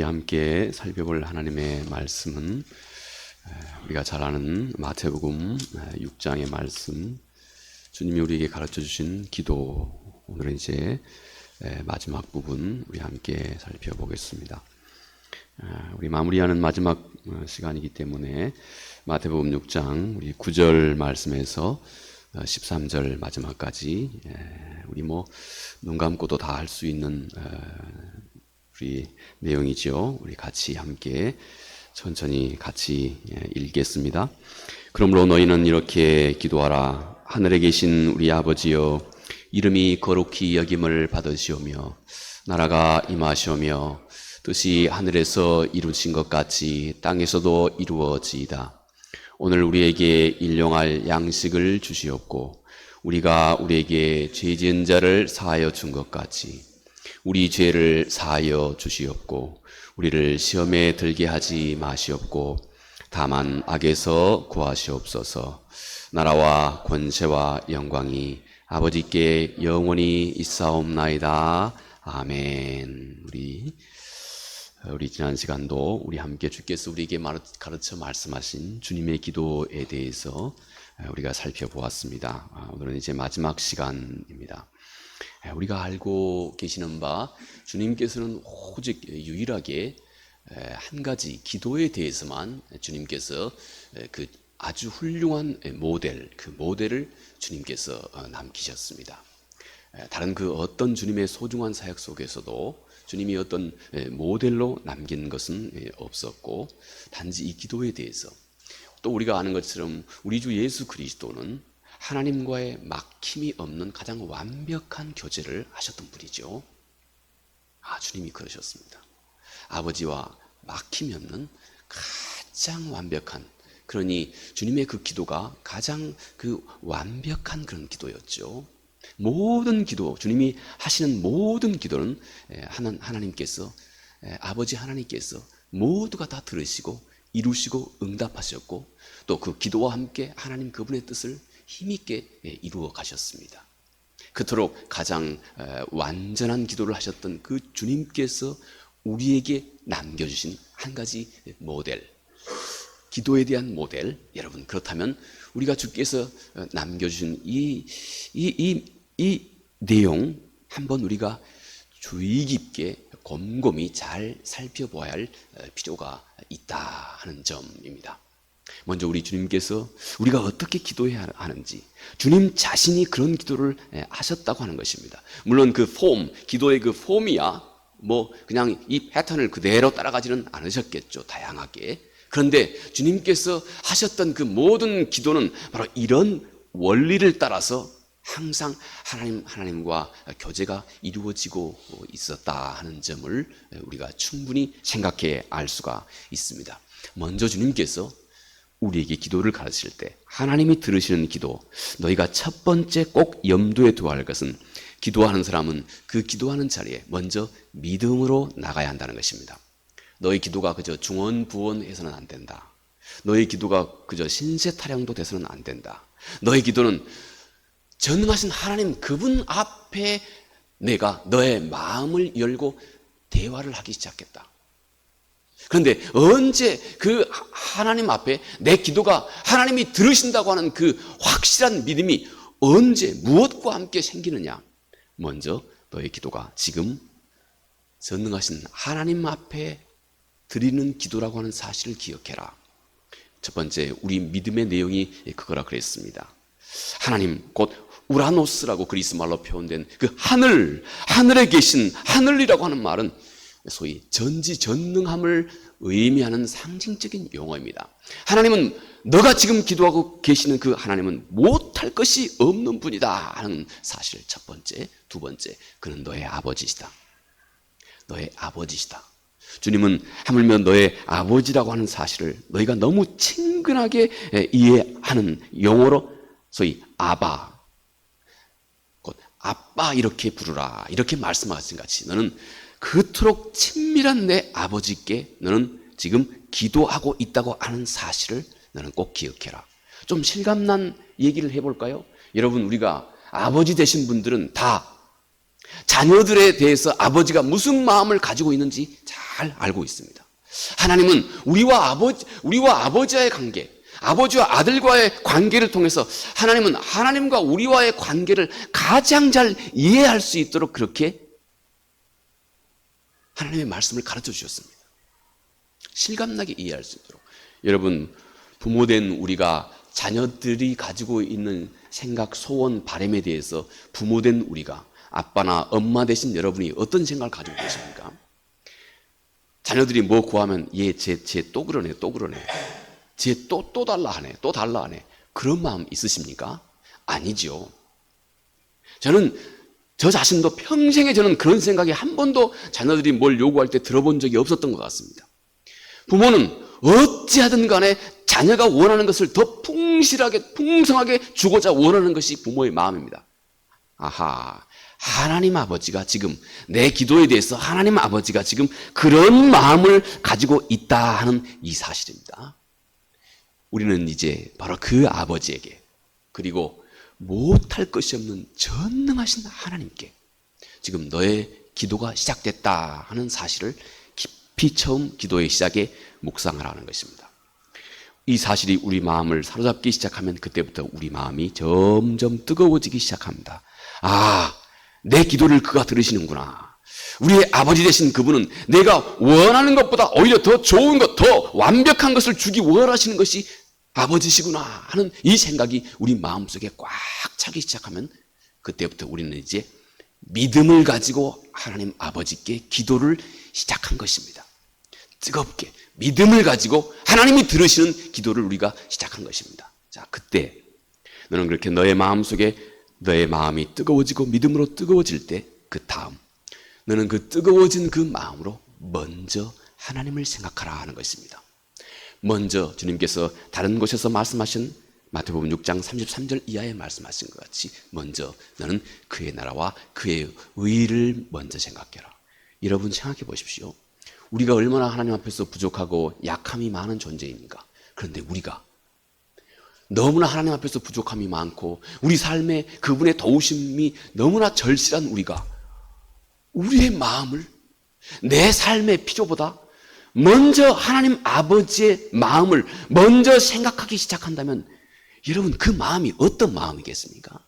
함께 살펴볼 하나님의 말씀은 우리가 잘 아는 마태복음 6장의 말씀, 주님이 우리에게 가르쳐 주신 기도, 오늘은 이제 마지막 부분 우리 함께 살펴보겠습니다. 우리 마무리하는 마지막 시간이기 때문에 마태복음 6장 우리 9절 말씀에서 13절 마지막까지 우리 눈 감고도 다 할 수 있는 우리 내용이죠. 우리 같이 함께 천천히 같이 읽겠습니다. 그러므로 너희는 이렇게 기도하라. 하늘에 계신 우리 아버지여, 이름이 거룩히 여김을 받으시오며 나라가 임하시오며 뜻이 하늘에서 이루어진 것 같이 땅에서도 이루어지이다. 오늘 우리에게 일용할 양식을 주시옵고 우리가 우리에게 죄 지은 자를 사하여 준 것 같이 우리 죄를 사하여 주시옵고 우리를 시험에 들게 하지 마시옵고 다만 악에서 구하시옵소서. 나라와 권세와 영광이 아버지께 영원히 있사옵나이다. 아멘. 우리 지난 시간도 우리 함께 주께서 우리에게 가르쳐 말씀하신 주님의 기도에 대해서 우리가 살펴보았습니다. 오늘은 이제 마지막 시간입니다. 우리가 알고 계시는 바 주님께서는 오직 유일하게 한 가지 기도에 대해서만 주님께서 그 아주 훌륭한 모델, 그 모델을 주님께서 남기셨습니다. 다른 그 어떤 주님의 소중한 사역 속에서도 주님이 어떤 모델로 남긴 것은 없었고 단지 이 기도에 대해서 또 우리가 아는 것처럼 우리 주 예수 그리스도는 하나님과의 막힘이 없는 가장 완벽한 교제를 하셨던 분이죠. 주님이 그러셨습니다. 아버지와 막힘이 없는 가장 완벽한, 그러니 주님의 그 기도가 가장 그 완벽한 그런 기도였죠. 모든 기도, 주님이 하시는 모든 기도는 하나님께서, 아버지 하나님께서 모두가 다 들으시고 이루시고 응답하셨고 또 그 기도와 함께 하나님 그분의 뜻을 힘있게 이루어 가셨습니다. 그토록 가장 완전한 기도를 하셨던 그 주님께서 우리에게 남겨주신 한 가지 모델, 기도에 대한 모델, 여러분 그렇다면 우리가 주께서 남겨주신 이 내용 한번 우리가 주의 깊게 곰곰이 잘 살펴보아야 할 필요가 있다 하는 점입니다. 먼저 우리 주님께서 우리가 어떻게 기도해야 하는지, 주님 자신이 그런 기도를 하셨다고 하는 것입니다. 물론 그 기도의 그 폼이야 그냥 이 패턴을 그대로 따라가지는 않으셨겠죠, 다양하게. 그런데 주님께서 하셨던 그 모든 기도는 바로 이런 원리를 따라서 항상 하나님과 교제가 이루어지고 있었다 하는 점을 우리가 충분히 생각해 알 수가 있습니다. 먼저 주님께서 우리에게 기도를 가르칠 때 하나님이 들으시는 기도, 너희가 첫 번째 꼭 염두에 두어야 할 것은 기도하는 사람은 그 기도하는 자리에 먼저 믿음으로 나가야 한다는 것입니다. 너희 기도가 그저 중언부언해서는 안 된다. 너희 기도가 그저 신세타령도 돼서는 안 된다. 너희 기도는 전능하신 하나님 그분 앞에 내가 너의 마음을 열고 대화를 하기 시작했다. 그런데 언제 그 하나님 앞에 내 기도가 하나님이 들으신다고 하는 그 확실한 믿음이 언제 무엇과 함께 생기느냐? 먼저 너의 기도가 지금 전능하신 하나님 앞에 드리는 기도라고 하는 사실을 기억해라. 첫 번째 우리 믿음의 내용이 그거라 그랬습니다. 하나님 곧 우라노스라고 그리스 말로 표현된 그 하늘에 계신, 하늘이라고 하는 말은 소위 전지전능함을 의미하는 상징적인 용어입니다. 하나님은 너가 지금 기도하고 계시는 그 하나님은 못할 것이 없는 분이다 하는 사실 첫 번째. 두 번째, 그는 너의 아버지시다. 너의 아버지시다. 주님은 하물며 너의 아버지라고 하는 사실을 너희가 너무 친근하게 이해하는 용어로 소위 아바, 곧 아빠 이렇게 부르라 이렇게 말씀하신 같이 너는 그토록 친밀한 내 아버지께 너는 지금 기도하고 있다고 하는 사실을 너는 꼭 기억해라. 좀 실감난 얘기를 해볼까요? 여러분, 우리가 아버지 되신 분들은 다 자녀들에 대해서 아버지가 무슨 마음을 가지고 있는지 잘 알고 있습니다. 하나님은 우리와 아버지와의 관계, 아버지와 아들과의 관계를 통해서 하나님은 하나님과 우리와의 관계를 가장 잘 이해할 수 있도록 그렇게 하나님의 말씀을 가르쳐 주셨습니다. 실감나게 이해할 수 있도록. 여러분, 부모된 우리가 자녀들이 가지고 있는 생각, 소원, 바람에 대해서 부모된 우리가, 아빠나 엄마 되신 여러분이 어떤 생각을 가지고 계십니까? 자녀들이 뭐 구하면 쟤 또 그러네, 또 그러네. 쟤 또 달라 하네, 또 달라 하네. 그런 마음 있으십니까? 아니죠. 저 자신도 평생에 저는 그런 생각이 한 번도 자녀들이 뭘 요구할 때 들어본 적이 없었던 것 같습니다. 부모는 어찌하든 간에 자녀가 원하는 것을 더 풍실하게, 풍성하게 주고자 원하는 것이 부모의 마음입니다. 아하, 하나님 아버지가 지금 내 기도에 대해서 하나님 아버지가 지금 그런 마음을 가지고 있다 하는 이 사실입니다. 우리는 이제 바로 그 아버지에게, 그리고 못할 것이 없는 전능하신 하나님께 지금 너의 기도가 시작됐다 하는 사실을 깊이 처음 기도의 시작에 묵상을 하는 것입니다. 이 사실이 우리 마음을 사로잡기 시작하면 그때부터 우리 마음이 점점 뜨거워지기 시작합니다. 아, 내 기도를 그가 들으시는구나. 우리의 아버지 되신 그분은 내가 원하는 것보다 오히려 더 좋은 것, 더 완벽한 것을 주기 원하시는 것이 아버지시구나 하는 이 생각이 우리 마음속에 꽉 차기 시작하면 그때부터 우리는 이제 믿음을 가지고 하나님 아버지께 기도를 시작한 것입니다. 뜨겁게 믿음을 가지고 하나님이 들으시는 기도를 우리가 시작한 것입니다. 자, 그때 너는 그렇게 너의 마음속에 너의 마음이 뜨거워지고 믿음으로 뜨거워질 때 그 다음 너는 그 뜨거워진 그 마음으로 먼저 하나님을 생각하라 하는 것입니다. 먼저 주님께서 다른 곳에서 말씀하신 마태복음 6장 33절 이하에 말씀하신 것 같이 먼저 너는 그의 나라와 그의 의를 먼저 생각해라. 여러분 생각해 보십시오. 우리가 얼마나 하나님 앞에서 부족하고 약함이 많은 존재입니까? 그런데 우리가 너무나 하나님 앞에서 부족함이 많고 우리 삶에 그분의 도우심이 너무나 절실한 우리가 우리의 마음을 내 삶의 필요보다 먼저 하나님 아버지의 마음을 먼저 생각하기 시작한다면 여러분 그 마음이 어떤 마음이겠습니까?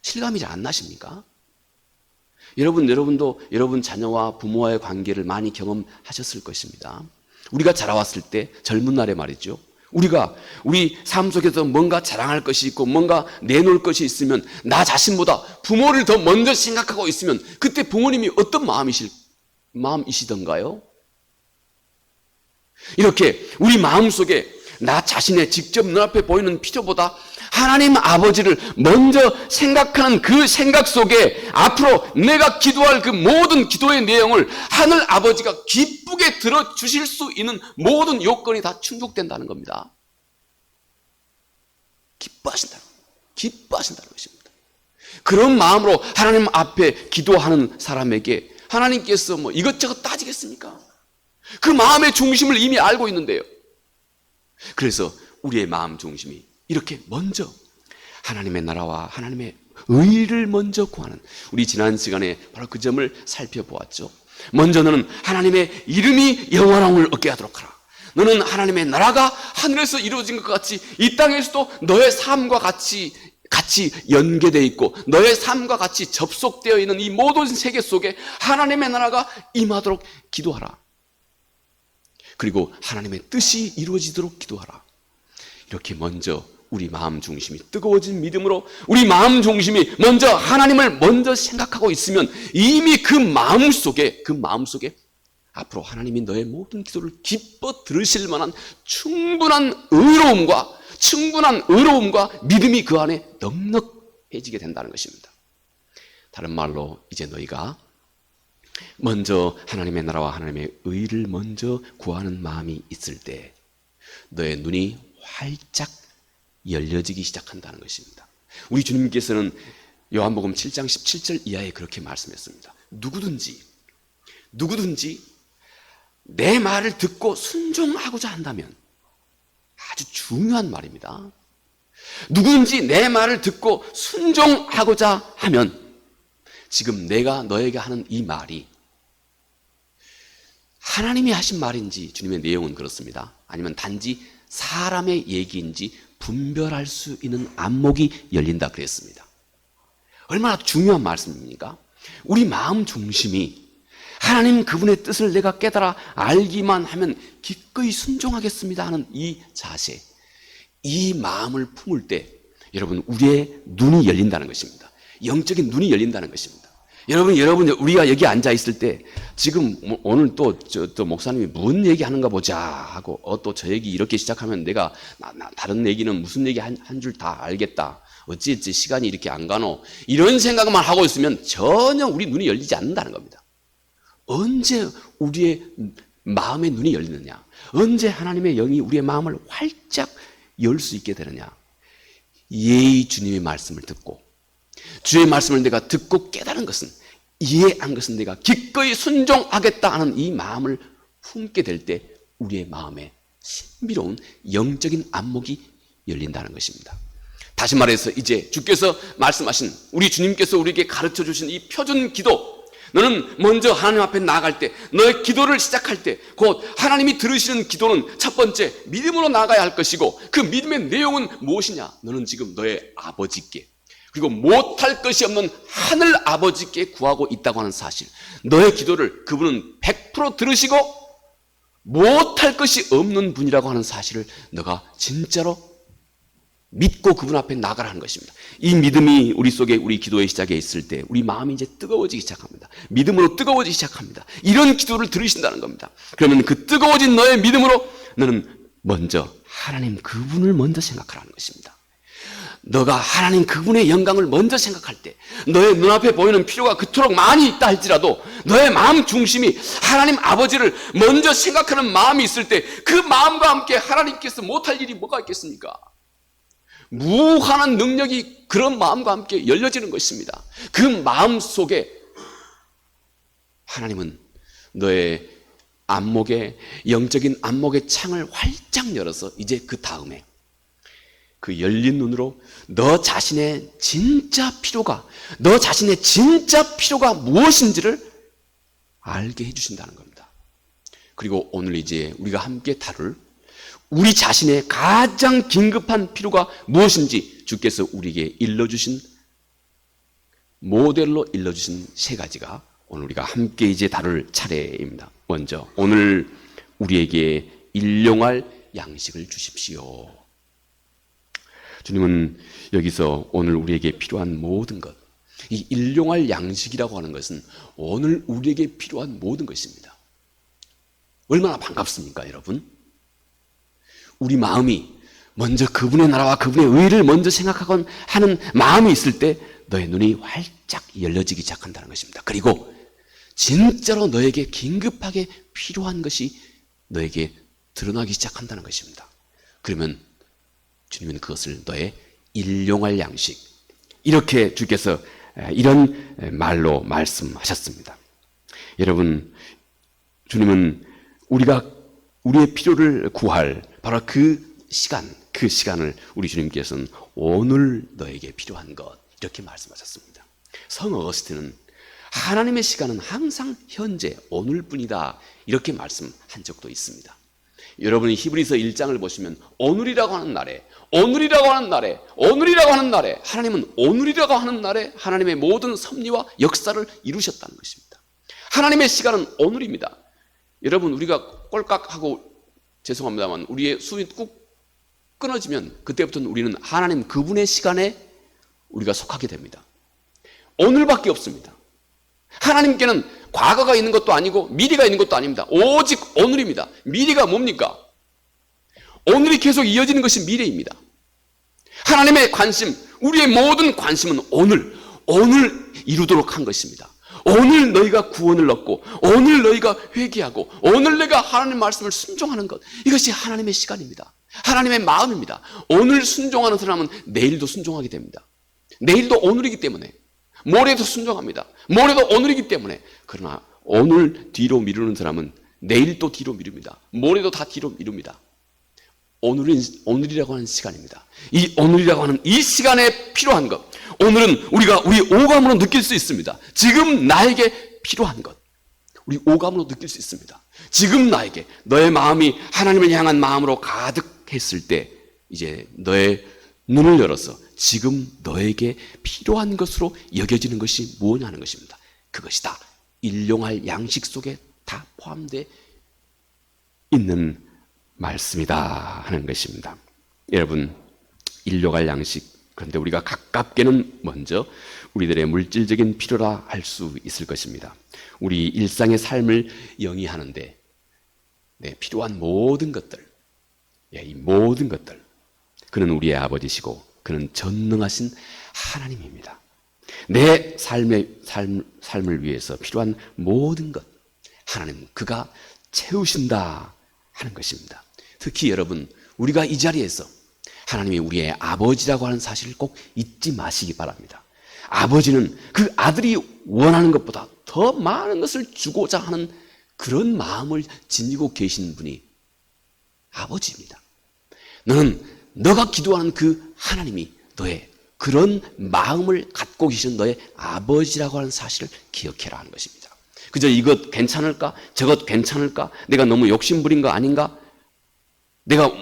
실감이 잘 안 나십니까? 여러분도 여러분 자녀와 부모와의 관계를 많이 경험하셨을 것입니다. 우리가 자라왔을 때 젊은 날에 말이죠. 우리가 우리 삶 속에서 뭔가 자랑할 것이 있고 뭔가 내놓을 것이 있으면 나 자신보다 부모를 더 먼저 생각하고 있으면 그때 부모님이 어떤 마음이시던가요? 이렇게 우리 마음속에 나 자신의 직접 눈앞에 보이는 필요보다 하나님 아버지를 먼저 생각하는 그 생각 속에 앞으로 내가 기도할 그 모든 기도의 내용을 하늘 아버지가 기쁘게 들어주실 수 있는 모든 요건이 다 충족된다는 겁니다. 기뻐하신다는 것입니다. 그런 마음으로 하나님 앞에 기도하는 사람에게 하나님께서 뭐 이것저것 따지겠습니까? 그 마음의 중심을 이미 알고 있는데요. 그래서 우리의 마음 중심이 이렇게 먼저 하나님의 나라와 하나님의 의를 먼저 구하는, 우리 지난 시간에 바로 그 점을 살펴보았죠. 먼저 너는 하나님의 이름이 영원함을 얻게 하도록 하라. 너는 하나님의 나라가 하늘에서 이루어진 것 같이 이 땅에서도 너의 삶과 같이 연계되어 있고 너의 삶과 같이 접속되어 있는 이 모든 세계 속에 하나님의 나라가 임하도록 기도하라. 그리고 하나님의 뜻이 이루어지도록 기도하라. 이렇게 먼저 우리 마음 중심이 뜨거워진 믿음으로 우리 마음 중심이 먼저 하나님을 먼저 생각하고 있으면 이미 그 마음 속에 앞으로 하나님이 너의 모든 기도를 기뻐 들으실 만한 충분한 의로움과 믿음이 그 안에 넉넉해지게 된다는 것입니다. 다른 말로 이제 너희가 먼저 하나님의 나라와 하나님의 의를 먼저 구하는 마음이 있을 때 너의 눈이 활짝 열려지기 시작한다는 것입니다. 우리 주님께서는 요한복음 7장 17절 이하에 그렇게 말씀했습니다. 누구든지 내 말을 듣고 순종하고자 한다면, 아주 중요한 말입니다. 누구든지 내 말을 듣고 순종하고자 하면 지금 내가 너에게 하는 이 말이 하나님이 하신 말인지 주님의 내용은 그렇습니다. 아니면 단지 사람의 얘기인지 분별할 수 있는 안목이 열린다 그랬습니다. 얼마나 중요한 말씀입니까? 우리 마음 중심이 하나님 그분의 뜻을 내가 깨달아 알기만 하면 기꺼이 순종하겠습니다 하는 이 자세, 이 마음을 품을 때 여러분 우리의 눈이 열린다는 것입니다. 영적인 눈이 열린다는 것입니다. 여러분 우리가 여기 앉아 있을 때 지금 오늘 또 목사님이 무슨 얘기하는가 보자 하고 또 저 얘기 이렇게 시작하면 내가 다른 얘기는 무슨 얘기 한 줄 다 알겠다. 어찌 시간이 이렇게 안 가노? 이런 생각만 하고 있으면 전혀 우리 눈이 열리지 않는다는 겁니다. 언제 우리의 마음의 눈이 열리느냐? 언제 하나님의 영이 우리의 마음을 활짝 열 수 있게 되느냐? 예의 주님의 말씀을 듣고 주의 말씀을 내가 듣고 깨달은 것은 이해한 것은 내가 기꺼이 순종하겠다 하는 이 마음을 품게 될 때 우리의 마음에 신비로운 영적인 안목이 열린다는 것입니다. 다시 말해서 이제 주께서 말씀하신 우리 주님께서 우리에게 가르쳐 주신 이 표준 기도, 너는 먼저 하나님 앞에 나아갈 때 너의 기도를 시작할 때 곧 하나님이 들으시는 기도는 첫 번째 믿음으로 나아가야 할 것이고 그 믿음의 내용은 무엇이냐? 너는 지금 너의 아버지께 그리고 못할 것이 없는 하늘 아버지께 구하고 있다고 하는 사실, 너의 기도를 그분은 100% 들으시고 못할 것이 없는 분이라고 하는 사실을 너가 진짜로 믿고 그분 앞에 나가라는 것입니다. 이 믿음이 우리 속에 우리 기도의 시작에 있을 때 우리 마음이 이제 뜨거워지기 시작합니다. 믿음으로 뜨거워지기 시작합니다. 이런 기도를 들으신다는 겁니다. 그러면 그 뜨거워진 너의 믿음으로 너는 먼저 하나님 그분을 먼저 생각하라는 것입니다. 너가 하나님 그분의 영광을 먼저 생각할 때 너의 눈앞에 보이는 필요가 그토록 많이 있다 할지라도 너의 마음 중심이 하나님 아버지를 먼저 생각하는 마음이 있을 때 그 마음과 함께 하나님께서 못할 일이 뭐가 있겠습니까? 무한한 능력이 그런 마음과 함께 열려지는 것입니다. 그 마음 속에 하나님은 너의 안목에 영적인 안목의 창을 활짝 열어서 이제 그 다음에 그 열린 눈으로 너 자신의 진짜 필요가 무엇인지를 알게 해주신다는 겁니다. 그리고 오늘 이제 우리가 함께 다룰 우리 자신의 가장 긴급한 필요가 무엇인지 주께서 우리에게 모델로 일러주신 세 가지가 오늘 우리가 함께 이제 다룰 차례입니다. 먼저 오늘 우리에게 일용할 양식을 주십시오. 주님은 여기서 오늘 우리에게 필요한 모든 것, 이 일용할 양식이라고 하는 것은 오늘 우리에게 필요한 모든 것입니다. 얼마나 반갑습니까, 여러분? 우리 마음이 먼저 그분의 나라와 그분의 의를 먼저 생각하곤 하는 마음이 있을 때 너의 눈이 활짝 열려지기 시작한다는 것입니다. 그리고 진짜로 너에게 긴급하게 필요한 것이 너에게 드러나기 시작한다는 것입니다. 그러면 주님은 그것을 너의 일용할 양식, 이렇게 주께서 이런 말로 말씀하셨습니다. 여러분, 주님은 우리의 필요를 구할 바로 그 시간을 우리 주님께서는 오늘 너에게 필요한 것, 이렇게 말씀하셨습니다. 성 어거스틴은 하나님의 시간은 항상 현재 오늘뿐이다, 이렇게 말씀한 적도 있습니다. 여러분이 히브리서 1장을 보시면 오늘이라고 하는 날에 하나님은 오늘이라고 하는 날에 하나님의 모든 섭리와 역사를 이루셨다는 것입니다. 하나님의 시간은 오늘입니다. 여러분, 우리가 꼴깍하고 죄송합니다만 우리의 숨이 꾹 끊어지면 그때부터는 우리는 하나님 그분의 시간에 우리가 속하게 됩니다. 오늘밖에 없습니다. 하나님께는 과거가 있는 것도 아니고 미래가 있는 것도 아닙니다. 오직 오늘입니다. 미래가 뭡니까? 오늘이 계속 이어지는 것이 미래입니다. 하나님의 관심, 우리의 모든 관심은 오늘 이루도록 한 것입니다. 오늘 너희가 구원을 얻고 오늘 너희가 회개하고 오늘 내가 하나님의 말씀을 순종하는 것, 이것이 하나님의 시간입니다. 하나님의 마음입니다. 오늘 순종하는 사람은 내일도 순종하게 됩니다. 내일도 오늘이기 때문에, 모레도 순종합니다. 모레도 오늘이기 때문에. 그러나 오늘 뒤로 미루는 사람은 내일도 뒤로 미룹니다. 모레도 다 뒤로 미룹니다. 오늘이라고 하는 시간입니다. 이 오늘이라고 하는 이 시간에 필요한 것, 오늘은 우리가 우리 오감으로 느낄 수 있습니다. 지금 나에게 필요한 것, 우리 오감으로 느낄 수 있습니다. 지금 나에게 너의 마음이 하나님을 향한 마음으로 가득했을 때 이제 너의 눈을 열어서 지금 너에게 필요한 것으로 여겨지는 것이 뭐냐는 것입니다. 그것이 다 일용할 양식 속에 다 포함되어 있는 말씀이다 하는 것입니다. 여러분, 일용할 양식, 그런데 우리가 가깝게는 먼저 우리들의 물질적인 필요라 할 수 있을 것입니다. 우리 일상의 삶을 영위하는데 필요한 모든 것들, 이 모든 것들, 그는 우리의 아버지시고 그는 전능하신 하나님입니다. 내 삶을 위해서 필요한 모든 것, 하나님 그가 채우신다 하는 것입니다. 특히 여러분, 우리가 이 자리에서 하나님이 우리의 아버지라고 하는 사실을 꼭 잊지 마시기 바랍니다. 아버지는 그 아들이 원하는 것보다 더 많은 것을 주고자 하는 그런 마음을 지니고 계신 분이 아버지입니다. 너는 너가 기도하는 그 하나님이 너의 그런 마음을 갖고 계신 너의 아버지라고 하는 사실을 기억해라 하는 것입니다. 그저 이것 괜찮을까? 저것 괜찮을까? 내가 너무 욕심부린 거 아닌가? 내가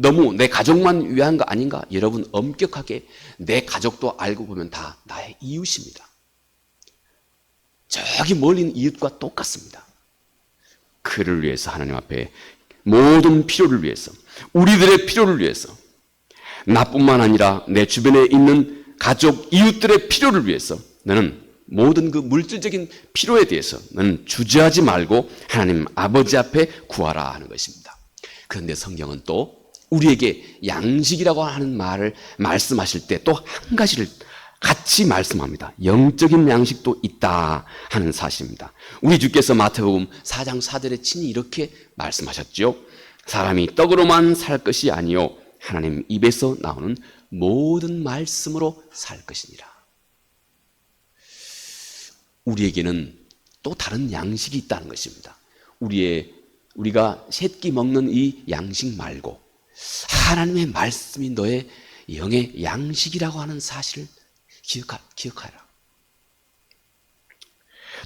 너무 내 가족만 위한 거 아닌가? 여러분, 엄격하게 내 가족도 알고 보면 다 나의 이웃입니다. 저기 멀리 있는 이웃과 똑같습니다. 그를 위해서 하나님 앞에 모든 필요를 위해서, 우리들의 필요를 위해서, 나뿐만 아니라 내 주변에 있는 가족, 이웃들의 필요를 위해서 너는 모든 그 물질적인 필요에 대해서 너는 주저하지 말고 하나님 아버지 앞에 구하라 하는 것입니다. 그런데 성경은 또 우리에게 양식이라고 하는 말을 말씀하실 때 또 한 가지를 같이 말씀합니다. 영적인 양식도 있다 하는 사실입니다. 우리 주께서 마태복음 4장 4절에 친히 이렇게 말씀하셨죠. 사람이 떡으로만 살 것이 아니요 하나님 입에서 나오는 모든 말씀으로 살 것이니라. 우리에게는 또 다른 양식이 있다는 것입니다. 우리가 새끼 먹는 이 양식 말고 하나님의 말씀이 너의 영의 양식이라고 하는 사실을 기억하라.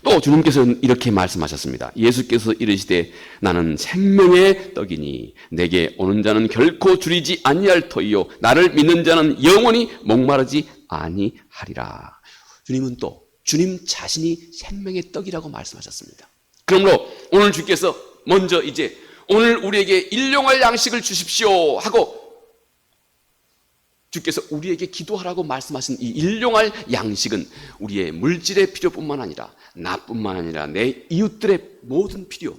또 주님께서는 이렇게 말씀하셨습니다. 예수께서 이르시되 나는 생명의 떡이니 내게 오는 자는 결코 줄이지 아니할 터이요 나를 믿는 자는 영원히 목마르지 아니하리라. 주님은 또 주님 자신이 생명의 떡이라고 말씀하셨습니다. 그러므로 오늘 주께서 먼저 이제 오늘 우리에게 일용할 양식을 주십시오 하고 주께서 우리에게 기도하라고 말씀하신 이 일용할 양식은 우리의 물질의 필요뿐만 아니라 나뿐만 아니라 내 이웃들의 모든 필요,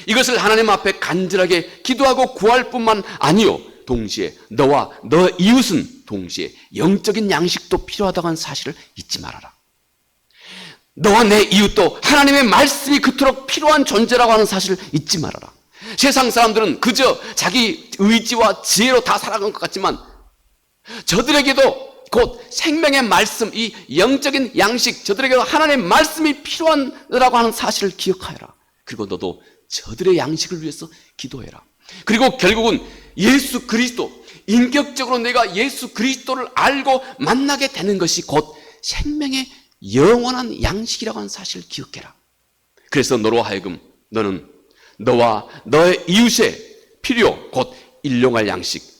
이것을 하나님 앞에 간절하게 기도하고 구할 뿐만 아니요 동시에 너와 너 이웃은 동시에 영적인 양식도 필요하다고 하는 사실을 잊지 말아라. 너와 내 이웃도 하나님의 말씀이 그토록 필요한 존재라고 하는 사실을 잊지 말아라. 세상 사람들은 그저 자기 의지와 지혜로 다 살아간 것 같지만 저들에게도 곧 생명의 말씀, 이 영적인 양식, 저들에게도 하나님의 말씀이 필요하다고 하는 사실을 기억하여라. 그리고 너도 저들의 양식을 위해서 기도해라. 그리고 결국은 예수 그리스도, 인격적으로 내가 예수 그리스도를 알고 만나게 되는 것이 곧 생명의 영원한 양식이라고 하는 사실을 기억해라. 그래서 너로 하여금 너는 너와 너의 이웃의 필요, 곧 일용할 양식,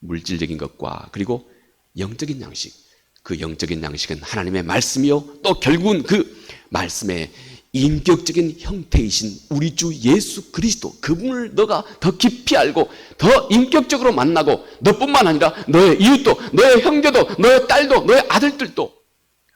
물질적인 것과 그리고 영적인 양식, 그 영적인 양식은 하나님의 말씀이요 또 결국은 그 말씀의 인격적인 형태이신 우리 주 예수 그리스도, 그분을 너가 더 깊이 알고 더 인격적으로 만나고 너뿐만 아니라 너의 이웃도, 너의 형제도, 너의 딸도, 너의 아들들도,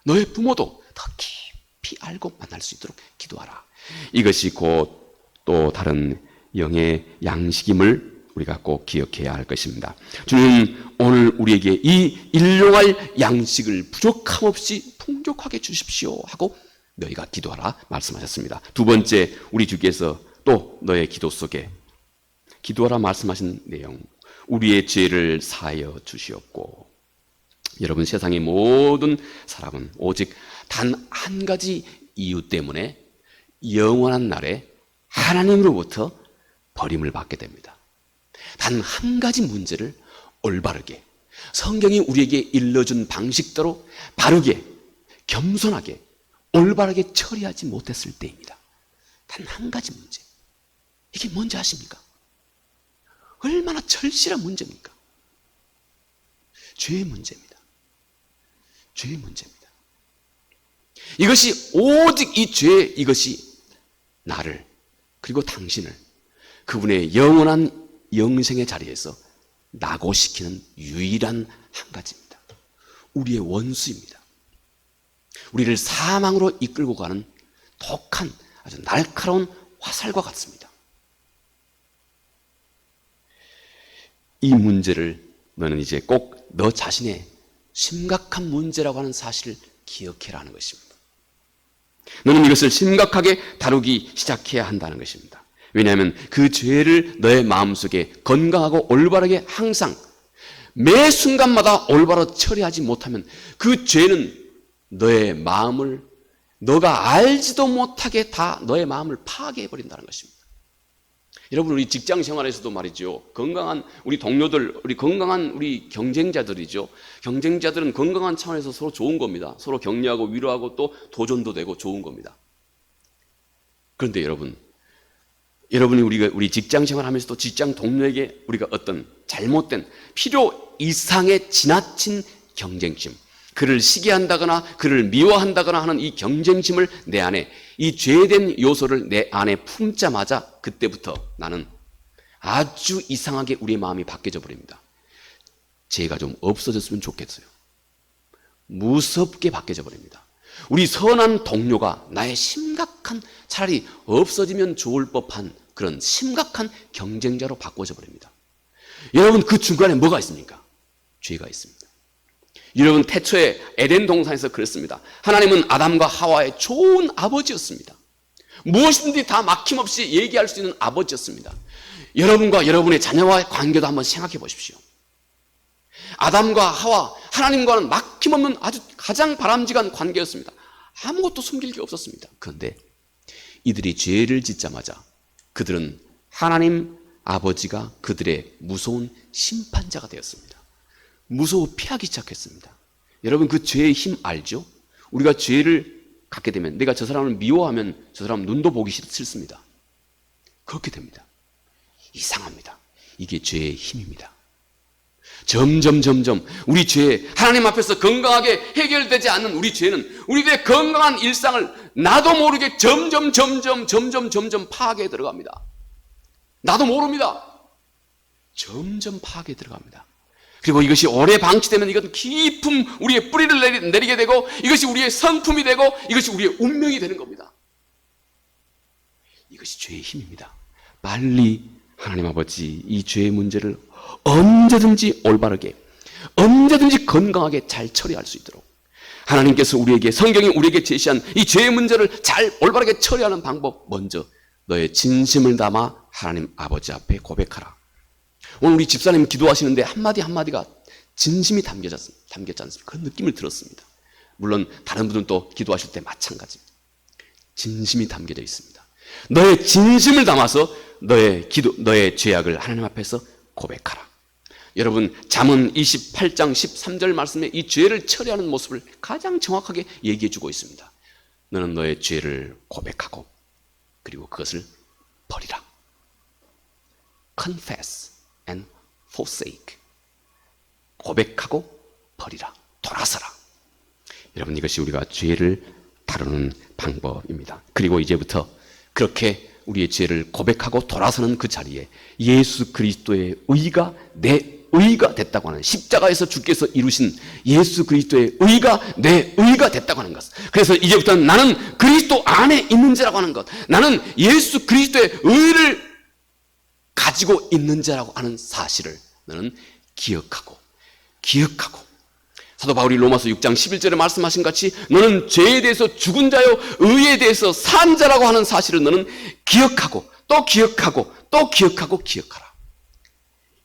너의 부모도 더 깊이 알고 만날 수 있도록 기도하라. 이것이 곧 또 다른 영의 양식임을 우리가 꼭 기억해야 할 것입니다. 주님 오늘 우리에게 이 일용할 양식을 부족함 없이 풍족하게 주십시오 하고 너희가 기도하라 말씀하셨습니다. 두 번째, 우리 주께서 또 너의 기도 속에 기도하라 말씀하신 내용, 우리의 죄를 사하여 주시옵고. 여러분, 세상의 모든 사람은 오직 단 한 가지 이유 때문에 영원한 날에 하나님으로부터 버림을 받게 됩니다. 단 한 가지 문제를 올바르게 성경이 우리에게 일러준 방식대로 바르게, 겸손하게, 올바르게 처리하지 못했을 때입니다. 단 한 가지 문제. 이게 뭔지 아십니까? 얼마나 절실한 문제입니까? 죄의 문제입니다. 죄의 문제입니다. 이것이 오직 이 죄, 이것이 나를 그리고 당신을 그분의 영원한 영생의 자리에서 낙오시키는 유일한 한 가지입니다. 우리의 원수입니다. 우리를 사망으로 이끌고 가는 독한 아주 날카로운 화살과 같습니다. 이 문제를 너는 이제 꼭 너 자신의 심각한 문제라고 하는 사실을 기억해라 하는 것입니다. 너는 이것을 심각하게 다루기 시작해야 한다는 것입니다. 왜냐하면 그 죄를 너의 마음속에 건강하고 올바르게 항상 매 순간마다 올바로 처리하지 못하면 그 죄는 너의 마음을 너가 알지도 못하게 다 너의 마음을 파괴해버린다는 것입니다. 여러분, 우리 직장 생활에서도 말이죠, 건강한 우리 동료들, 우리 건강한 우리 경쟁자들이죠. 경쟁자들은 건강한 차원에서 서로 좋은 겁니다. 서로 격려하고 위로하고 또 도전도 되고 좋은 겁니다. 그런데 여러분이 우리 직장 생활하면서도 직장 동료에게 우리가 어떤 잘못된 필요 이상의 지나친 경쟁심, 그를 시기한다거나 그를 미워한다거나 하는 이 경쟁심을 내 안에, 이 죄된 요소를 내 안에 품자마자 그때부터 나는 아주 이상하게 우리의 마음이 바뀌어져 버립니다. 죄가 좀 없어졌으면 좋겠어요. 무섭게 바뀌어져 버립니다. 우리 선한 동료가 나의 심각한, 차라리 없어지면 좋을 법한 그런 심각한 경쟁자로 바꿔져 버립니다. 여러분, 그 중간에 뭐가 있습니까? 죄가 있습니다. 여러분, 태초에 에덴 동산에서 그랬습니다. 하나님은 아담과 하와의 좋은 아버지였습니다. 무엇이든지 다 막힘없이 얘기할 수 있는 아버지였습니다. 여러분과 여러분의 자녀와의 관계도 한번 생각해 보십시오. 아담과 하와, 하나님과는 막힘없는 아주 가장 바람직한 관계였습니다. 아무것도 숨길 게 없었습니다. 그런데 이들이 죄를 짓자마자 그들은 하나님 아버지가 그들의 무서운 심판자가 되었습니다. 무서워 피하기 시작했습니다. 여러분, 그 죄의 힘 알죠? 우리가 죄를 갖게 되면 내가 저 사람을 미워하면 저 사람 눈도 보기 싫습니다. 그렇게 됩니다. 이상합니다. 이게 죄의 힘입니다. 점점 우리 죄, 하나님 앞에서 건강하게 해결되지 않는 우리 죄는 우리들의 건강한 일상을 나도 모르게 점점 파괴에 들어갑니다. 나도 모릅니다. 점점 파괴에 들어갑니다. 그리고 이것이 오래 방치되면 이것은 깊은 우리의 뿌리를 내리게 되고 이것이 우리의 성품이 되고 이것이 우리의 운명이 되는 겁니다. 이것이 죄의 힘입니다. 빨리 하나님 아버지 이 죄의 문제를 언제든지 올바르게, 언제든지 건강하게 잘 처리할 수 있도록 하나님께서 우리에게, 성경이 우리에게 제시한 이 죄의 문제를 잘 올바르게 처리하는 방법, 먼저 너의 진심을 담아 하나님 아버지 앞에 고백하라. 오늘 우리 집사님 기도하시는데 한마디가 진심이 담겼지 않습니까? 그런 느낌을 들었습니다. 물론 다른 분들은 또 기도하실 때 마찬가지입니다. 진심이 담겨져 있습니다. 너의 진심을 담아서 너의 죄악을 하나님 앞에서 고백하라. 여러분, 잠언 28장 13절 말씀에 이 죄를 처리하는 모습을 가장 정확하게 얘기해 주고 있습니다. 너는 너의 죄를 고백하고 그리고 그것을 버리라. Confess and forsake. 고백하고 버리라. 돌아서라. 여러분, 이것이 우리가 죄를 다루는 방법입니다. 그리고 이제부터 그렇게 우리의 죄를 고백하고 돌아서는 그 자리에 예수 그리스도의 의가 내 의가 됐다고 하는, 십자가에서 주께서 이루신 예수 그리스도의 의가 내 의가 됐다고 하는 것. 그래서 이제부터는 나는 그리스도 안에 있는 자라고 하는 것, 나는 예수 그리스도의 의를 가지고 있는 자라고 하는 사실을 너는 기억하고 사도 바울이 로마서 6장 11절에 말씀하신 같이 너는 죄에 대해서 죽은 자요 의에 대해서 산 자라고 하는 사실을 너는 기억하고 또 기억하라.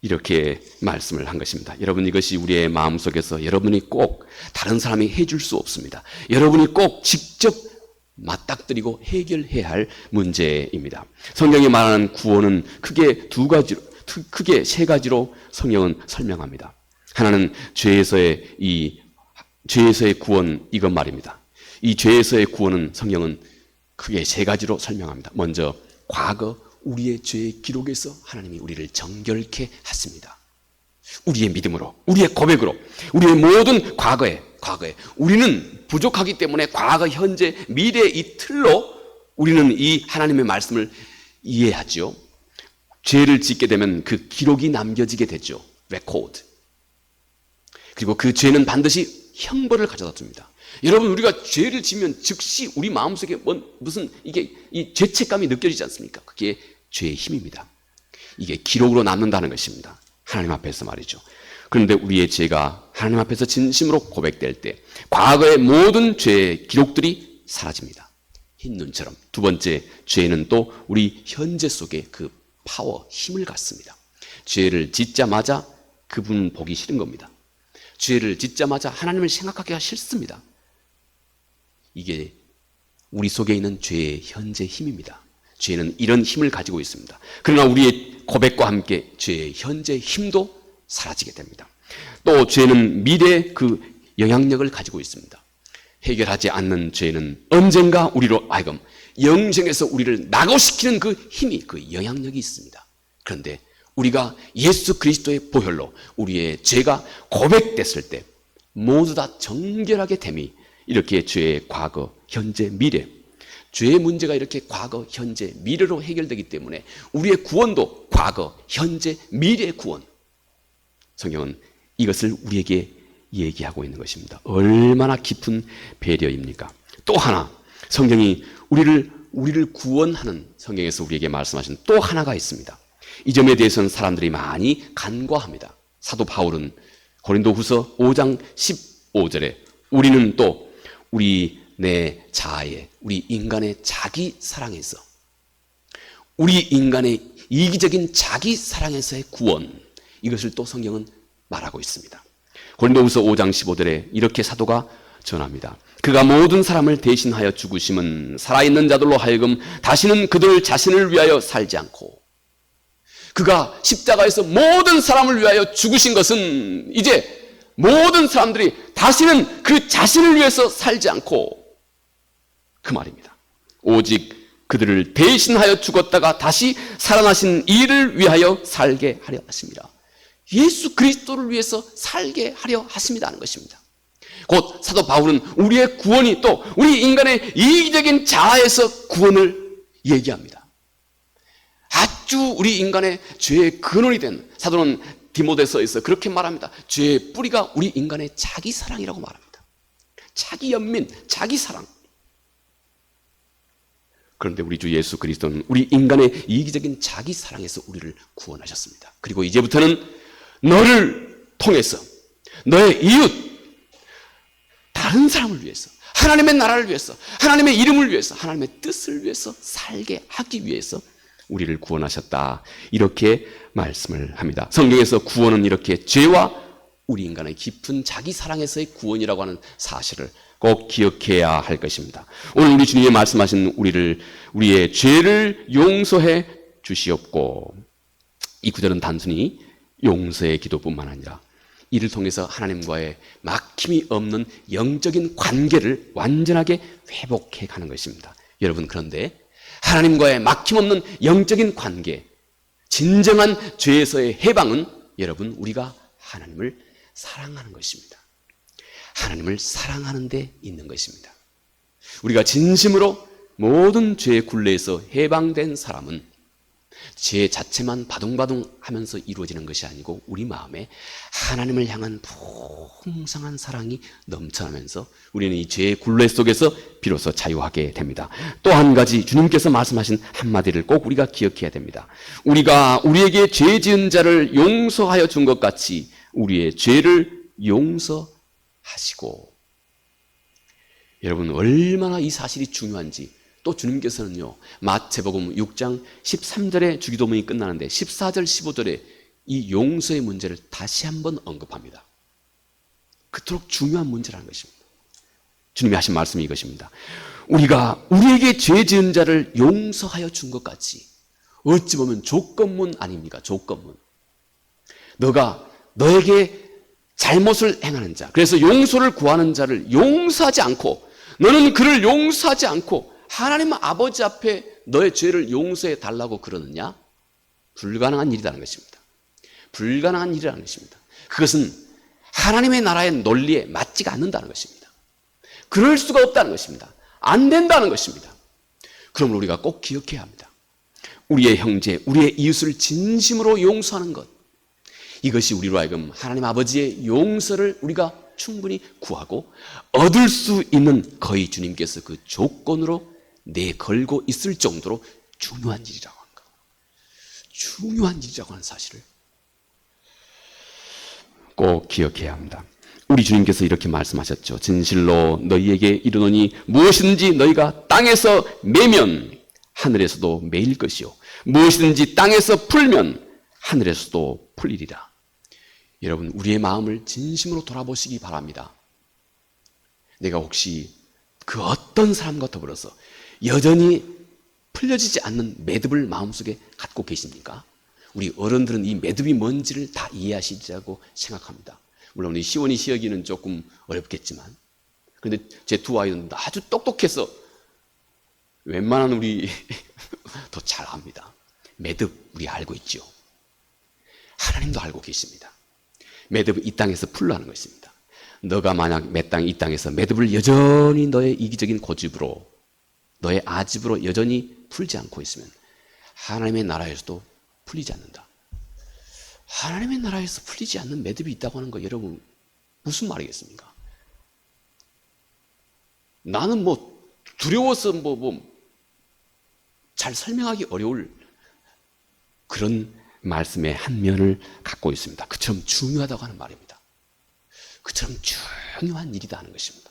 이렇게 말씀을 한 것입니다. 여러분, 이것이 우리의 마음속에서 여러분이 꼭 다른 사람이 해줄 수 없습니다. 여러분이 꼭 직접 맞닥뜨리고 해결해야 할 문제입니다. 성경이 말하는 구원은 크게 세 가지로 성경은 설명합니다. 하나는 죄에서의 구원, 이건 말입니다. 이 죄에서의 구원은 성경은 크게 세 가지로 설명합니다. 먼저 과거 우리의 죄의 기록에서 하나님이 우리를 정결케 하십니다. 우리의 믿음으로, 우리의 고백으로, 우리의 모든 과거에 우리는 부족하기 때문에 과거, 현재, 미래의 이 틀로 우리는 이 하나님의 말씀을 이해하죠. 죄를 짓게 되면 그 기록이 남겨지게 되죠. 레코드. 그리고 그 죄는 반드시 형벌을 가져다 줍니다. 여러분, 우리가 죄를 지면 즉시 우리 마음속에 무슨 이 죄책감이 느껴지지 않습니까? 그게 죄의 힘입니다. 이게 기록으로 남는다는 것입니다. 하나님 앞에서 말이죠. 그런데 우리의 죄가 하나님 앞에서 진심으로 고백될 때 과거의 모든 죄의 기록들이 사라집니다. 흰 눈처럼. 두 번째, 죄는 또 우리 현재 속에 그 파워, 힘을 갖습니다. 죄를 짓자마자 그분은 보기 싫은 겁니다. 죄를 짓자마자 하나님을 생각하기가 싫습니다. 이게 우리 속에 있는 죄의 현재 힘입니다. 죄는 이런 힘을 가지고 있습니다. 그러나 우리의 고백과 함께 죄의 현재 힘도 사라지게 됩니다. 또 죄는 미래의 그 영향력을 가지고 있습니다. 해결하지 않는 죄는 언젠가 우리로 하여금 영생에서 우리를 낙오시키는 그 힘이, 그 영향력이 있습니다. 그런데 우리가 예수 그리스도의 보혈로 우리의 죄가 고백됐을 때 모두 다 정결하게 됨이 이렇게 죄의 과거, 현재, 미래, 죄의 문제가 이렇게 과거, 현재, 미래로 해결되기 때문에 우리의 구원도 과거, 현재, 미래의 구원. 성경은 이것을 우리에게 얘기하고 있는 것입니다. 얼마나 깊은 배려입니까? 또 하나, 성경이 우리를 구원하는, 성경에서 우리에게 말씀하신 또 하나가 있습니다. 이 점에 대해서는 사람들이 많이 간과합니다. 사도 바울은 고린도후서 5장 15절에 우리는 또 우리 내 자아에, 우리 인간의 자기 사랑에서, 우리 인간의 이기적인 자기 사랑에서의 구원, 이것을 또 성경은 말하고 있습니다. 고린도후서 5장 15절에 이렇게 사도가 전합니다. 그가 모든 사람을 대신하여 죽으심은 살아있는 자들로 하여금 다시는 그들 자신을 위하여 살지 않고, 그가 십자가에서 모든 사람을 위하여 죽으신 것은 이제 모든 사람들이 다시는 그 자신을 위해서 살지 않고, 그 말입니다. 오직 그들을 대신하여 죽었다가 다시 살아나신 이를 위하여 살게 하려 하십니다. 예수 그리스도를 위해서 살게 하려 하십니다 하는 것입니다. 곧 사도 바울은 우리의 구원이 또 우리 인간의 이기적인 자아에서 구원을 얘기합니다. 아주 우리 인간의 죄의 근원이 된, 사도는 디모데서에서 그렇게 말합니다. 죄의 뿌리가 우리 인간의 자기 사랑이라고 말합니다. 자기 연민, 자기 사랑. 그런데 우리 주 예수 그리스도는 우리 인간의 이기적인 자기 사랑에서 우리를 구원하셨습니다. 그리고 이제부터는 너를 통해서 너의 이웃, 다른 사람을 위해서, 하나님의 나라를 위해서, 하나님의 이름을 위해서, 하나님의 뜻을 위해서 살게 하기 위해서 우리를 구원하셨다, 이렇게 말씀을 합니다. 성경에서 구원은 이렇게 죄와 우리 인간의 깊은 자기 사랑에서의 구원이라고 하는 사실을 꼭 기억해야 할 것입니다. 오늘 우리 주님이 말씀하신 우리의 죄를 용서해 주시옵고, 이 구절은 단순히 용서의 기도뿐만 아니라 이를 통해서 하나님과의 막힘이 없는 영적인 관계를 완전하게 회복해 가는 것입니다. 여러분, 그런데 하나님과의 막힘없는 영적인 관계, 진정한 죄에서의 해방은 여러분, 우리가 하나님을 사랑하는 것입니다. 하나님을 사랑하는 데 있는 것입니다. 우리가 진심으로 모든 죄의 굴레에서 해방된 사람은 죄 자체만 바둥바둥 하면서 이루어지는 것이 아니고 우리 마음에 하나님을 향한 풍성한 사랑이 넘쳐나면서 우리는 이 죄의 굴레 속에서 비로소 자유하게 됩니다. 또 한 가지 주님께서 말씀하신 한마디를 꼭 우리가 기억해야 됩니다. 우리가 우리에게 죄 지은 자를 용서하여 준 것 같이 우리의 죄를 용서하시고. 여러분, 얼마나 이 사실이 중요한지 또 주님께서는요, 마태복음 6장 13절에 주기도문이 끝나는데 14절 15절에 이 용서의 문제를 다시 한번 언급합니다. 그토록 중요한 문제라는 것입니다. 주님이 하신 말씀이 이것입니다. 우리가 우리에게 죄 지은 자를 용서하여 준 것 같이, 어찌 보면 조건문 아닙니까? 조건문. 너가 너에게 잘못을 행하는 자, 그래서 용서를 구하는 자를 용서하지 않고, 너는 그를 용서하지 않고 하나님 아버지 앞에 너의 죄를 용서해 달라고 그러느냐? 불가능한 일이라는 것입니다. 불가능한 일이라는 것입니다. 그것은 하나님의 나라의 논리에 맞지가 않는다는 것입니다. 그럴 수가 없다는 것입니다. 안 된다는 것입니다. 그러므로 우리가 꼭 기억해야 합니다. 우리의 형제, 우리의 이웃을 진심으로 용서하는 것, 이것이 우리로 하여금 하나님 아버지의 용서를 우리가 충분히 구하고 얻을 수 있는, 거의 주님께서 그 조건으로 내걸고 있을 정도로 중요한 일이라고 하는 것, 중요한 일이라고 하는 사실을 꼭 기억해야 합니다. 우리 주님께서 이렇게 말씀하셨죠. 진실로 너희에게 이르노니 무엇이든지 너희가 땅에서 매면 하늘에서도 매일 것이요 무엇이든지 땅에서 풀면 하늘에서도 풀리리라. 여러분, 우리의 마음을 진심으로 돌아보시기 바랍니다. 내가 혹시 그 어떤 사람과 더불어서 여전히 풀려지지 않는 매듭을 마음속에 갖고 계십니까? 우리 어른들은 이 매듭이 뭔지를 다 이해하시리라고 생각합니다. 물론 우리 시원이 시여기는 조금 어렵겠지만, 그런데 제 두 아이는 아주 똑똑해서 웬만한 우리 더 잘 압니다. 매듭 우리 알고 있죠. 하나님도 알고 계십니다. 매듭은 이 땅에서 풀라는 것입니다. 너가 만약 이 땅에서 매듭을 여전히 너의 이기적인 고집으로, 너의 아집으로 여전히 풀지 않고 있으면 하나님의 나라에서도 풀리지 않는다. 하나님의 나라에서 풀리지 않는 매듭이 있다고 하는 거, 여러분 무슨 말이겠습니까? 나는 두려워서 잘 설명하기 어려울 그런 말씀의 한 면을 갖고 있습니다. 그처럼 중요하다고 하는 말입니다. 그처럼 중요한 일이다 하는 것입니다.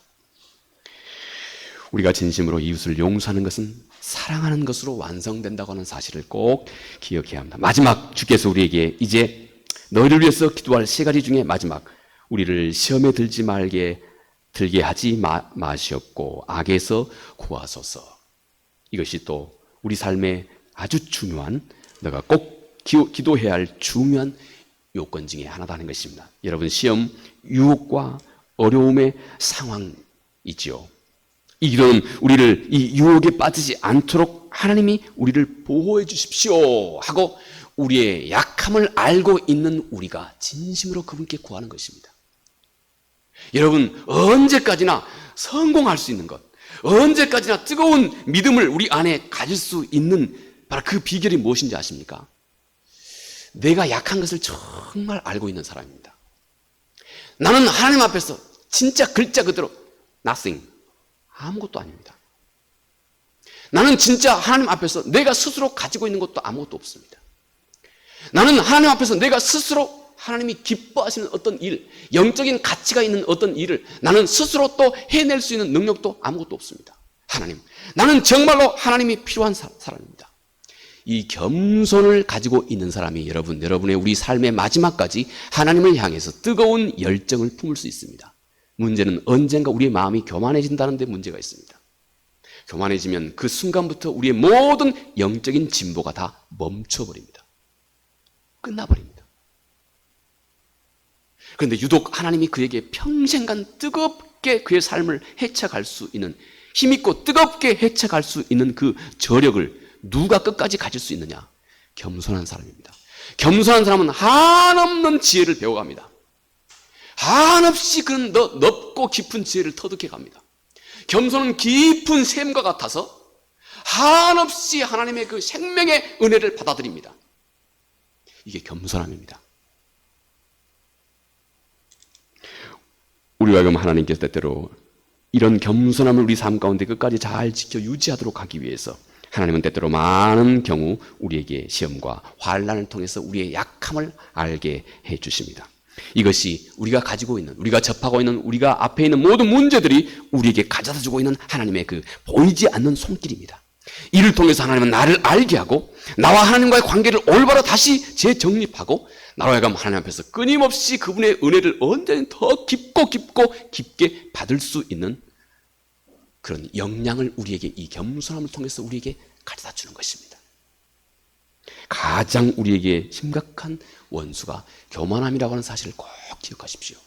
우리가 진심으로 이웃을 용서하는 것은 사랑하는 것으로 완성된다고 하는 사실을 꼭 기억해야 합니다. 마지막, 주께서 우리에게 이제 너희를 위해서 기도할 세 가지 중에 마지막, 우리를 시험에 들게 하지 마시옵고 악에서 구하소서. 이것이 또 우리 삶에 아주 중요한, 너가 꼭 기도해야 할 중요한 요건 중에 하나라는 것입니다. 여러분, 시험, 유혹과 어려움의 상황이지요. 이 기도는 우리를 이 유혹에 빠지지 않도록 하나님이 우리를 보호해 주십시오 하고 우리의 약함을 알고 있는 우리가 진심으로 그분께 구하는 것입니다. 여러분, 언제까지나 성공할 수 있는 것, 언제까지나 뜨거운 믿음을 우리 안에 가질 수 있는 바로 그 비결이 무엇인지 아십니까? 내가 약한 것을 정말 알고 있는 사람입니다. 나는 하나님 앞에서 진짜 글자 그대로 nothing, 아무것도 아닙니다. 나는 진짜 하나님 앞에서 내가 스스로 가지고 있는 것도 아무것도 없습니다. 나는 하나님 앞에서 내가 스스로 하나님이 기뻐하시는 어떤 일, 영적인 가치가 있는 어떤 일을 나는 스스로 또 해낼 수 있는 능력도 아무것도 없습니다. 하나님, 나는 정말로 하나님이 필요한 사람입니다. 이 겸손을 가지고 있는 사람이 여러분의 우리 삶의 마지막까지 하나님을 향해서 뜨거운 열정을 품을 수 있습니다. 문제는 언젠가 우리의 마음이 교만해진다는 데 문제가 있습니다. 교만해지면 그 순간부터 우리의 모든 영적인 진보가 다 멈춰버립니다. 끝나버립니다. 그런데 유독 하나님이 그에게 평생간 뜨겁게 그의 삶을 헤쳐갈 수 있는, 힘있고 뜨겁게 헤쳐갈 수 있는 그 저력을 누가 끝까지 가질 수 있느냐? 겸손한 사람입니다. 겸손한 사람은 한없는 지혜를 배워갑니다. 한없이 그는 넓고 깊은 지혜를 터득해 갑니다. 겸손은 깊은 샘과 같아서 한없이 하나님의 그 생명의 은혜를 받아들입니다. 이게 겸손함입니다. 우리와 하여금 하나님께서 때때로 이런 겸손함을 우리 삶 가운데 끝까지 잘 지켜 유지하도록 하기 위해서 하나님은 때때로 많은 경우 우리에게 시험과 환난을 통해서 우리의 약함을 알게 해 주십니다. 이것이 우리가 가지고 있는, 우리가 접하고 있는, 우리가 앞에 있는 모든 문제들이 우리에게 가져다 주고 있는 하나님의 그 보이지 않는 손길입니다. 이를 통해서 하나님은 나를 알게 하고 나와 하나님과의 관계를 올바로 다시 재정립하고 나로 하여금 하나님 앞에서 끊임없이 그분의 은혜를 언제든 더 깊게 받을 수 있는 그런 역량을 우리에게, 이 겸손함을 통해서 우리에게 가져다 주는 것입니다. 가장 우리에게 심각한 원수가 교만함이라고 하는 사실을 꼭 기억하십시오.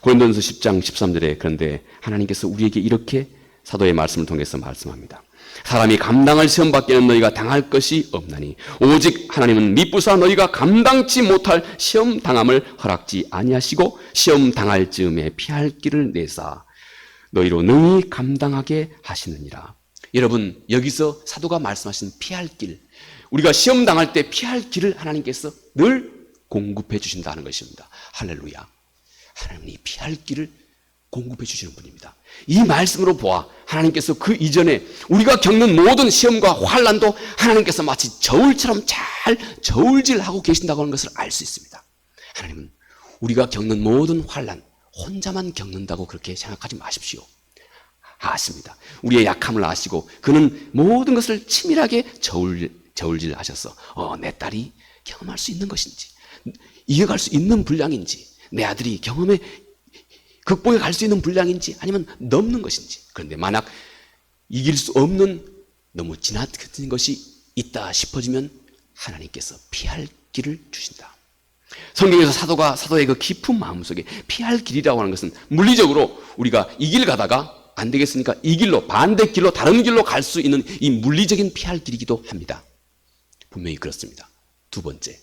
고린도전서 10장 13절에 그런데 하나님께서 우리에게 이렇게 사도의 말씀을 통해서 말씀합니다. 사람이 감당할 시험밖에는 너희가 당할 것이 없나니 오직 하나님은 미쁘사 너희가 감당치 못할 시험 당함을 허락지 아니하시고 시험 당할 즈음에 피할 길을 내사 너희로 능히 감당하게 하시느니라. 여러분, 여기서 사도가 말씀하신 피할 길, 우리가 시험 당할 때 피할 길을 하나님께서 늘 공급해 주신다는 것입니다. 할렐루야. 하나님이 피할 길을 공급해 주시는 분입니다. 이 말씀으로 보아 하나님께서 그 이전에 우리가 겪는 모든 시험과 환난도 하나님께서 마치 저울처럼 잘 저울질하고 계신다고 하는 것을 알 수 있습니다. 하나님은 우리가 겪는 모든 환난 혼자만 겪는다고 그렇게 생각하지 마십시오. 아십니다. 우리의 약함을 아시고 그는 모든 것을 치밀하게 저울질하셔서 내 딸이 경험할 수 있는 것인지, 이겨갈 수 있는 분량인지, 내 아들이 경험에 극복해 갈 수 있는 분량인지 아니면 넘는 것인지, 그런데 만약 이길 수 없는 너무 지나친 것이 있다 싶어지면 하나님께서 피할 길을 주신다. 성경에서 사도의 그 깊은 마음속에 피할 길이라고 하는 것은 물리적으로 우리가 이 길 가다가 안 되겠으니까 이 길로, 반대길로, 다른 길로 갈 수 있는 이 물리적인 피할 길이기도 합니다. 분명히 그렇습니다. 두 번째,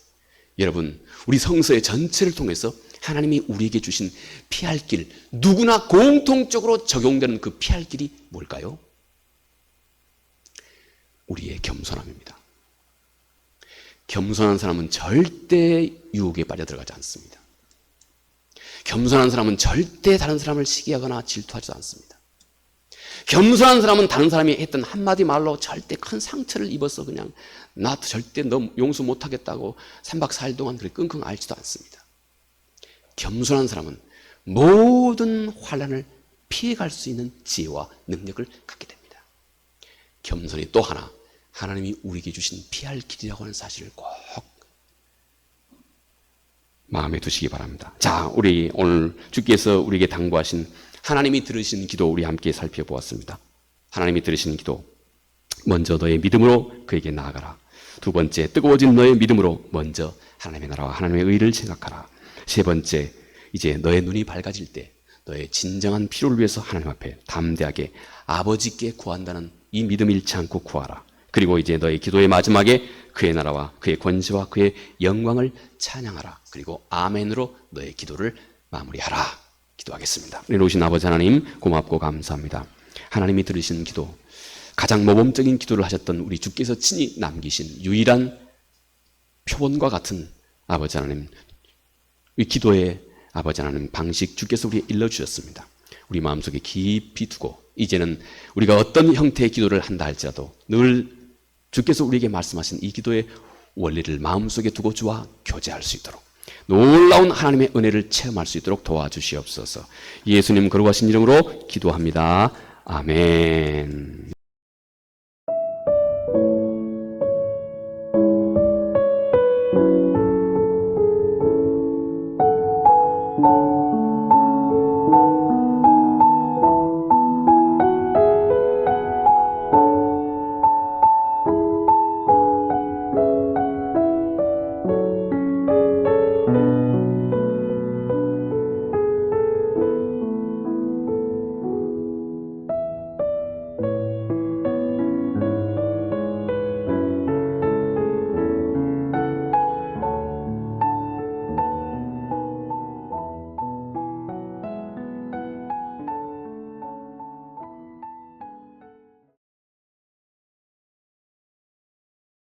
여러분, 우리 성서의 전체를 통해서 하나님이 우리에게 주신 피할 길, 누구나 공통적으로 적용되는 그 피할 길이 뭘까요? 우리의 겸손함입니다. 겸손한 사람은 절대 유혹에 빠져들어가지 않습니다. 겸손한 사람은 절대 다른 사람을 시기하거나 질투하지 않습니다. 겸손한 사람은 다른 사람이 했던 한마디 말로 절대 큰 상처를 입어서 그냥 나 절대 너 용서 못하겠다고 3박 4일 동안 그렇게 끙끙 앓지도 않습니다. 겸손한 사람은 모든 환난을 피해갈 수 있는 지혜와 능력을 갖게 됩니다. 겸손이 또 하나, 하나님이 우리에게 주신 피할 길이라고 하는 사실을 꼭 마음에 두시기 바랍니다. 자, 우리 오늘 주께서 우리에게 당부하신 하나님이 들으신 기도 우리 함께 살펴보았습니다. 하나님이 들으신 기도, 먼저 너의 믿음으로 그에게 나아가라. 두 번째, 뜨거워진 너의 믿음으로 먼저 하나님의 나라와 하나님의 의를 생각하라. 세 번째, 이제 너의 눈이 밝아질 때 너의 진정한 필요를 위해서 하나님 앞에 담대하게 아버지께 구한다는 이 믿음 잃지 않고 구하라. 그리고 이제 너의 기도의 마지막에 그의 나라와 그의 권세와 그의 영광을 찬양하라. 그리고 아멘으로 너의 기도를 마무리하라. 기도하겠습니다. 우리 오신 아버지 하나님, 고맙고 감사합니다. 하나님이 들으신 기도, 가장 모범적인 기도를 하셨던 우리 주께서 친히 남기신 유일한 표본과 같은 아버지 하나님, 이 기도의 아버지 하나님 방식 주께서 우리에게 일러주셨습니다. 우리 마음속에 깊이 두고 이제는 우리가 어떤 형태의 기도를 한다 할지라도 늘 주께서 우리에게 말씀하신 이 기도의 원리를 마음속에 두고 주와 교제할 수 있도록, 놀라운 하나님의 은혜를 체험할 수 있도록 도와주시옵소서. 예수님 거룩하신 이름으로 기도합니다. 아멘.